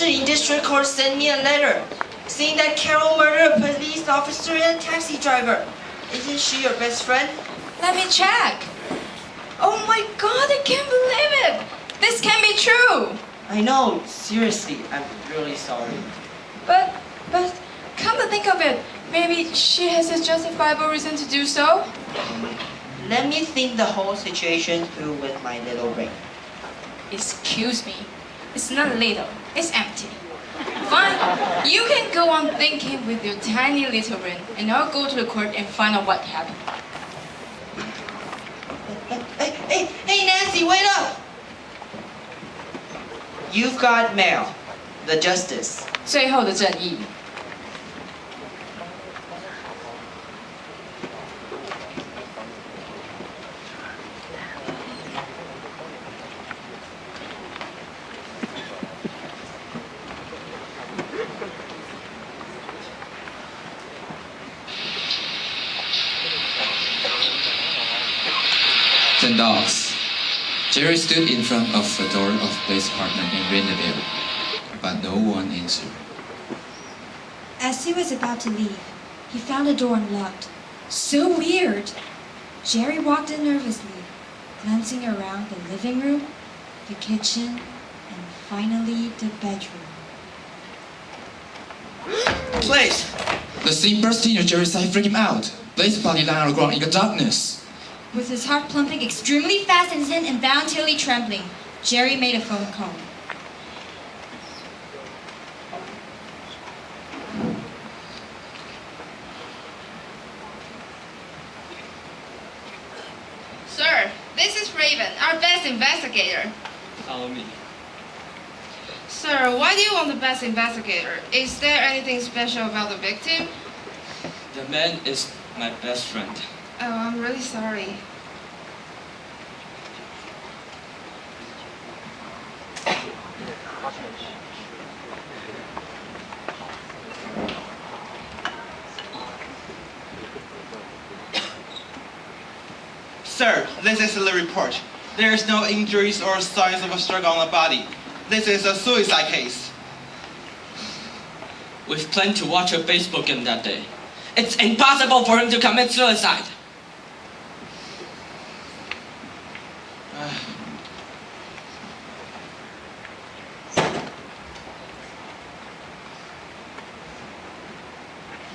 in district court sent me a letter saying that Carol murdered a police officer and a taxi driver. Isn't she your best friend? Let me check. Oh my God, I can't believe it. This can't be true. I know, seriously, I'm really sorry. But come to think of it, maybe she has a justifiable reason to do so. Let me think the whole situation through with my little brain. Excuse me. It's not little, it's empty. Fine, you can go on thinking with your tiny little brain, and I'll go to the court and find out what happened. Hey, Nancy, wait up! You've got mail. The justice. 最后的正义。10 dogs. Jerry stood in front of the door of Blake's apartment and rang the bell, but no one answered. As he was about to leave, he found the door unlocked. So weird! Jerry walked in nervously, glancing around the living room, the kitchen, and finally the bedroom. Blaze! The scene burst in and Jerry's side freaked him out. Blake's body lay on the ground in the darkness. With his heart pumping extremely fast and his hand involuntarily trembling, Jerry made a phone call. Sir, this is Raven, our best investigator. Follow me. Sir, why do you want the best investigator? Is there anything special about the victim? The man is my best friend. Oh, I'm really sorry. Sir, this is the report. There is no injuries or signs of a struggle on the body. This is a suicide case. We've planned to watch a baseball game that day. It's impossible for him to commit suicide.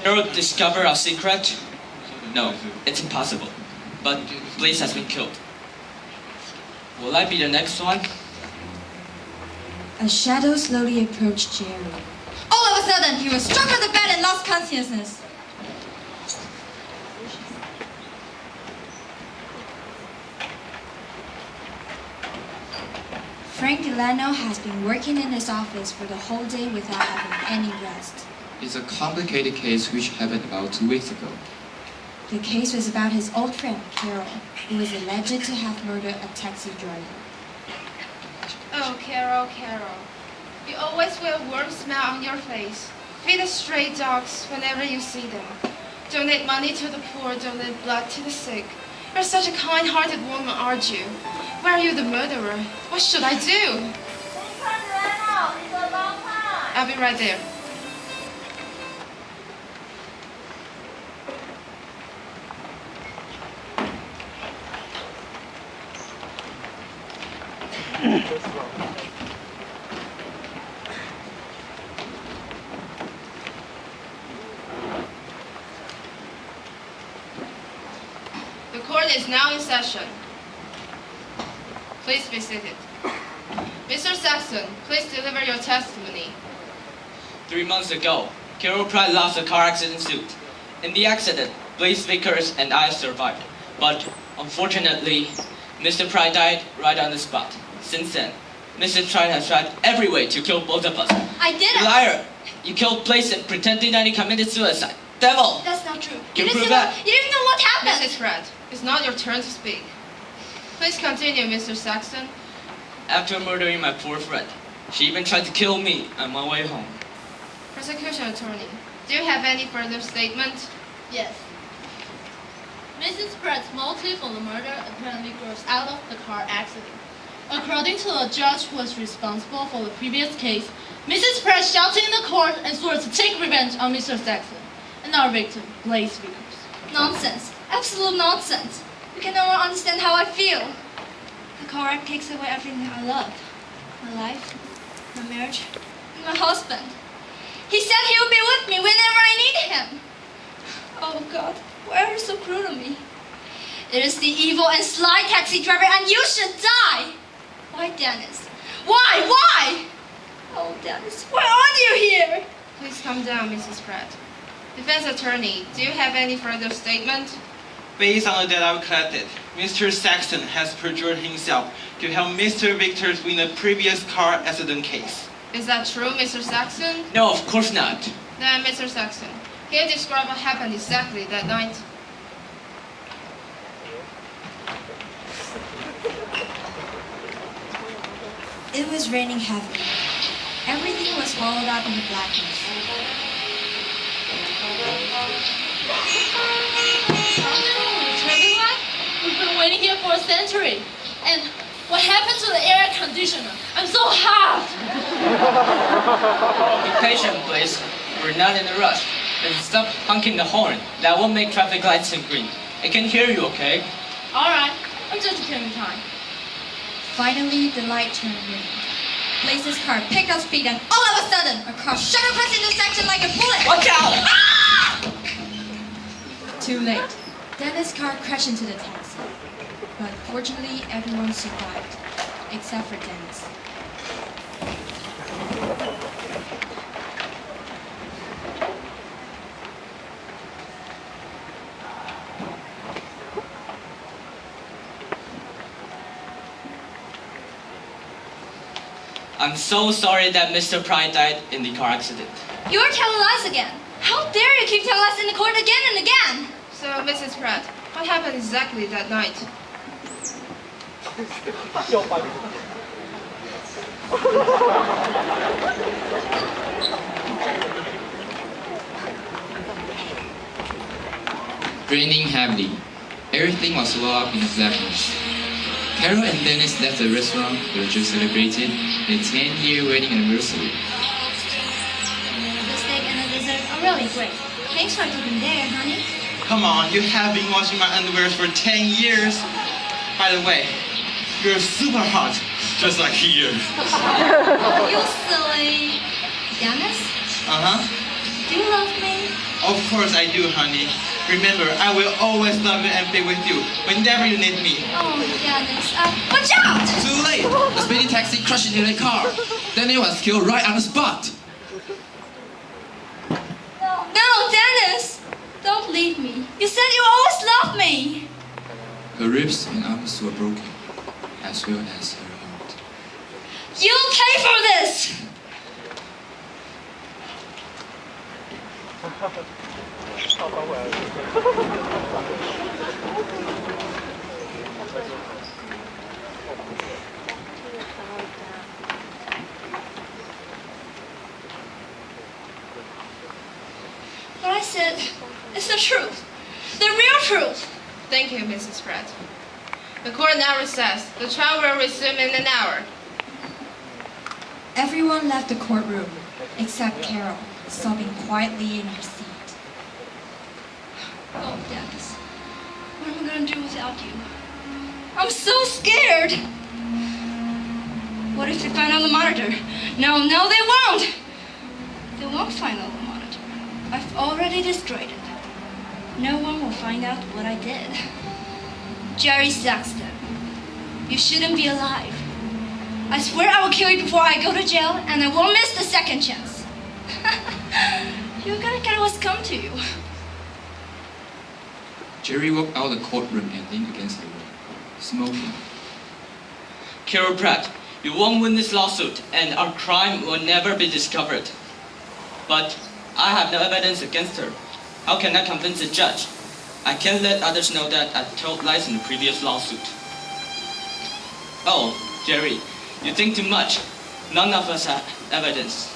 Carol discover our secret? No, it's impossible. But Blaze has been killed. Will I be the next one? A shadow slowly approached Jerry. All of a sudden, he was struck on the bed and lost consciousness. Frank Delano has been working in his office for the whole day without having any rest. It's a complicated case which happened about 2 weeks ago. The case was about his old friend, Carol, who was alleged to have murdered a taxi driver. Oh, Carol. You always wear a warm smile on your face. Feed the stray dogs whenever you see them. Donate money to the poor, donate blood to the sick. You're such a kind-hearted woman, aren't you? Why are you the murderer? What should I do? I'll be right there. The court is now in session. Please be seated. Mr. Saxon, please deliver your testimony. 3 months ago, Carol Pratt lost a car accident suit. In the accident, Blaze Vickers and I survived. But unfortunately, Mr. Pratt died right on the spot. Since then, Mr. Pratt has tried every way to kill both of us. I didn't! Liar! You killed Blaze and pretending that he committed suicide. Devil! That's not true. Can you prove that? You didn't know what happened! Mrs. Pratt, it's not your turn to speak. Please continue, Mr. Saxon. After murdering my poor friend, she even tried to kill me on my way home. Prosecution attorney, do you have any further statement? Yes. Mrs. Pratt's motive for the murder apparently grows out of the car accident. According to the judge who was responsible for the previous case, Mrs. Pratt shouted in the court and swore to take revenge on Mr. Saxon and our victim, Blaze Vickers. Nonsense. Absolute nonsense. You can never understand how I feel. The car wreck takes away everything I love. My life, my marriage, and my husband. He said he would be with me whenever I need him. Oh God, why are you so cruel to me? It is the evil and sly taxi driver, and you should die! Why, Dennis? Why? Why? Oh, Dennis, why aren't you here? Please calm down, Mrs. Pratt. Defense attorney, do you have any further statement? Based on the data I've collected, Mr. Saxon has perjured himself to help Mr. Vickers win a previous car accident case. Is that true, Mr. Saxon? No, of course not. Then, Mr. Saxon, can you describe what happened exactly that night? It was raining heavily. Everything was swallowed up in the blackness. We've been waiting here for a century. And what happened to the air conditioner? I'm so hot! Be patient, please. We're not in a rush. And stop honking the horn. That won't make traffic lights turn green. I can hear you, okay? Alright, I'm just killing time. Finally, the light turned green. Blaze's car picked up speed, and all of a sudden, a car shot across the intersection like a bullet. Watch out! Ah! Too late. Dennis' car crashed into the taxi. But fortunately, everyone survived, except for Dennis. I'm so sorry that Mr. Pratt died in the car accident. You're telling lies again. How dare you keep telling lies in the court again and again? So, Mrs. Pratt, what happened exactly that night? Raining heavily. Everything was swallowed up in the blackness. Carol and Dennis left the restaurant they were just celebrating their 10-year wedding anniversary. The steak and the dessert are really great. Thanks for taking there, honey. Come on, you have been washing my underwear for 10 years. By the way, you're super hot, just like here. You silly. Dennis, Uh-huh. do you love me? Of course I do, honey. Remember, I will always love you and be with you whenever you need me. Oh, Dennis, watch out! Too late! The speeding taxi crashed into a car. Daniel was killed right on the spot. No, Dennis! Don't leave me. You said you always loved me. Her ribs and arms were broken, as well as her heart. You'll pay for this! What I said is the truth. The real truth. Thank you, Mrs. Pratt. The court now recessed. The trial will resume in an hour. Everyone left the courtroom, except Carol, sobbing quietly in her seat. Oh, Dennis, what am I going to do without you? I'm so scared. What if they find out the monitor? No, they won't. They won't find out the monitor. I've already destroyed it. No one will find out what I did. Jerry Saxton, you shouldn't be alive. I swear I will kill you before I go to jail, and I won't miss the second chance. You're gonna get what's come to you. Jerry walked out of the courtroom and leaned against the wall, smoking. Carol Pratt, you won't win this lawsuit, and our crime will never be discovered. But I have no evidence against her. How can I convince the judge? I can't let others know that I told lies in the previous lawsuit. Oh, Jerry, you think too much. None of us have evidence.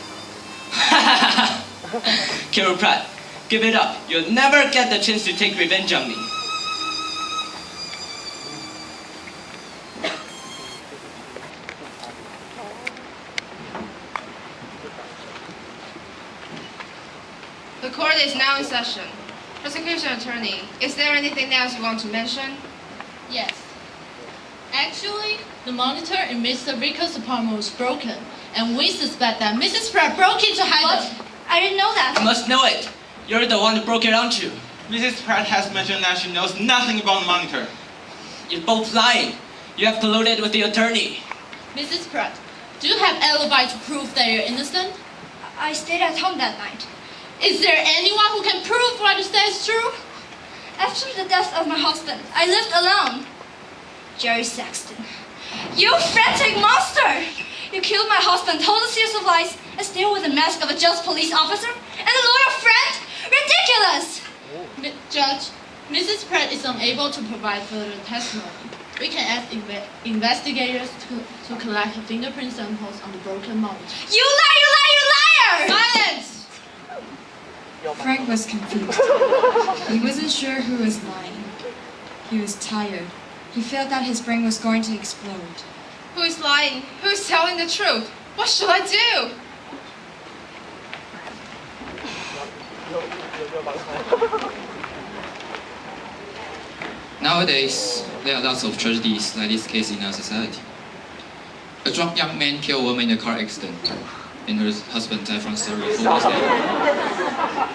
Carol Pratt, give it up. You'll never get the chance to take revenge on me. court is now in session. Prosecution attorney, is there anything else you want to mention? Yes. Actually, the monitor in Mr. Vickers' apartment was broken, and we suspect that Mrs. Pratt broke into hide them. I didn't know that. You must know it. You're the one who broke it onto. Mrs. Pratt has mentioned that she knows nothing about the monitor. You're both lying. You have colluded with the attorney. Mrs. Pratt, do you have alibi to prove that you're innocent? I stayed at home that night. Is there anyone who can prove what you say is true? After the death of my husband, I lived alone. Jerry Saxton. You frantic monster! You killed my husband, told a series of lies, and still with the mask of a just police officer and a loyal friend? Ridiculous! Judge, Mrs. Pratt is unable to provide further testimony. We can ask investigators to collect fingerprint samples on the broken monitor. You lie, you lie, you liar! Silence! Frank was confused. He wasn't sure who was lying. He was tired. He felt that his brain was going to explode. Who is lying? Who is telling the truth? What should I do? Nowadays, there are lots of tragedies like this case in our society. A drunk young man killed a woman in a car accident, and her husband died from cerebral palsy.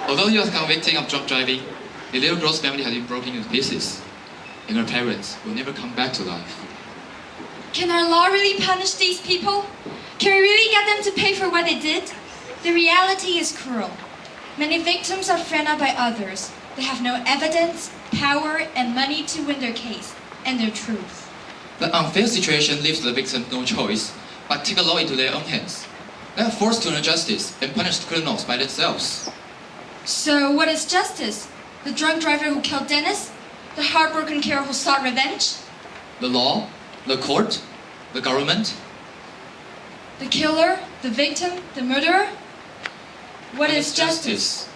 Although he was convicted of drunk driving, the little girl's family had been broken into pieces, and her parents will never come back to life. Can our law really punish these people? Can we really get them to pay for what they did? The reality is cruel. Many victims are friended out by others. They have no evidence, power, and money to win their case and their truth. The unfair situation leaves the victim no choice but take the law into their own hands. They are forced to know justice and punish criminals by themselves. So what is justice? The drunk driver who killed Dennis? The heartbroken killer who sought revenge? The law, the court, the government. The killer, the victim, the murderer? What is justice?